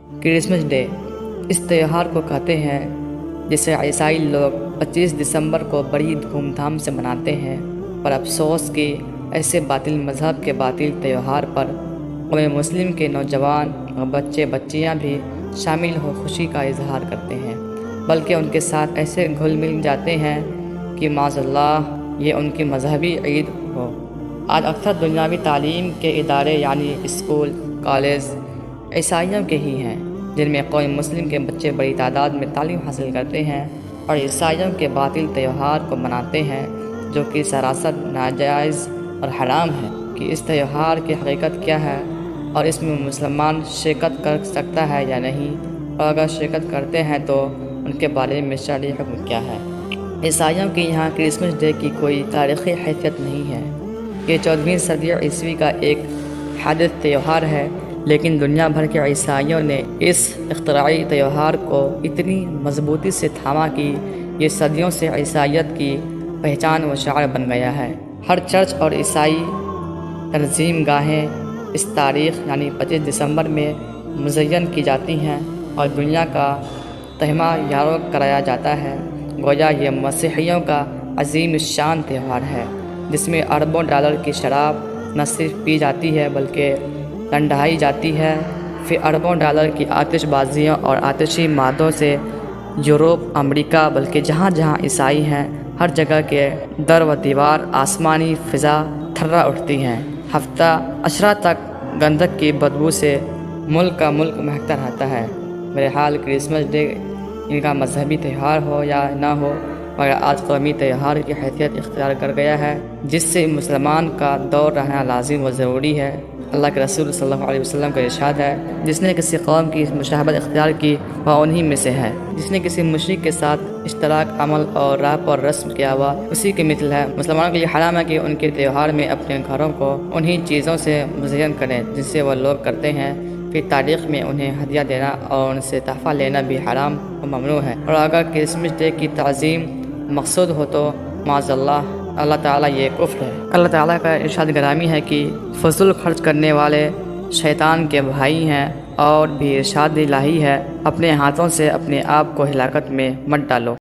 Christmas day اس تہوار کو کہتے ہیں جسے عیسائی لوگ 25 دسمبر کو بڑی دھوم دھام سے مناتے ہیں، پر افسوس کہ ایسے باطل مذہب کے باطل تہوار پر قوم مسلم کے نوجوان اور بچے بچیاں بھی شامل ہو خوشی کا اظہار کرتے ہیں، بلکہ ان کے ساتھ ایسے گھل مل جاتے ہیں کہ معاذ اللہ یہ ان کی مذہبی عید ہو۔ آج اکثر دنیاوی تعلیم کے ادارے یعنی اسکول، کالج عیسائیوں کے ہی ہیں، جن میں قوم مسلم کے بچے بڑی تعداد میں تعلیم حاصل کرتے ہیں اور عیسائیوں کے باطل تہوار کو مناتے ہیں، جو کہ سراسر ناجائز اور حرام ہے کہ اس تہوار کی حقیقت کیا ہے اور اس میں مسلمان شرکت کر سکتا ہے یا نہیں، اور اگر شرکت کرتے ہیں تو ان کے بارے میں شرعی حکم کیا ہے۔ عیسائیوں کے یہاں کرسمس ڈے کی کوئی تاریخی حیثیت نہیں ہے، یہ 14ویں صدی عیسوی کا ایک حادث تہوار ہے، لیکن دنیا بھر کے عیسائیوں نے اس اختراعی تہوار کو اتنی مضبوطی سے تھاما کہ یہ صدیوں سے عیسائیت کی پہچان و شعار بن گیا ہے۔ ہر چرچ اور عیسائی تنظیم گاہیں اس تاریخ یعنی 25 دسمبر میں مزین کی جاتی ہیں اور دنیا کا تہمہ یارو کرایا جاتا ہے، گویا یہ مسیحیوں کا عظیم الشان تہوار ہے، جس میں اربوں ڈالر کی شراب نہ صرف پی جاتی ہے بلکہ لنڈھائی جاتی ہے، پھر اربوں ڈالر کی آتش بازیوں اور آتشی مادوں سے یورپ، امریکہ بلکہ جہاں جہاں عیسائی ہیں ہر جگہ کے در و دیوار، آسمانی فضا تھرا اٹھتی ہیں۔ ہفتہ عشرہ تک گندک کی بدبو سے ملک کا ملک مہکتا رہتا ہے۔ بہرحال کرسمس ڈے ان کا مذہبی تہوار ہو یا نہ ہو، مگر آج قومی تہوار کی حیثیت اختیار کر گیا ہے، جس سے مسلمان کا دور رہنا لازم و ضروری ہے۔ اللہ کے رسول صلی اللہ علیہ وسلم کا ارشاد ہے، جس نے کسی قوم کی مشابہت اختیار کی وہ انہی میں سے ہے، جس نے کسی مشرک کے ساتھ اشتراک عمل اور راہ اور رسم کیا ہوا اسی کے مثل ہے۔ مسلمانوں کے لیے حرام ہے کہ ان کے تہوار میں اپنے گھروں کو انہی چیزوں سے مزین کریں جن سے وہ لوگ کرتے ہیں، پھر تاریخ میں انہیں ہدیہ دینا اور ان سے تحفہ لینا بھی حرام و ممنوع ہے۔ اور اگر کرسمس ڈے کی تعظیم مقصود ہو تو معاذ اللہ تعالیٰ یہ کفر ہے۔ اللہ تعالیٰ کا ارشاد گرامی ہے کہ فضول خرچ کرنے والے شیطان کے بھائی ہیں، اور بھی ارشاد الہی ہے، اپنے ہاتھوں سے اپنے آپ کو ہلاکت میں مت ڈالو۔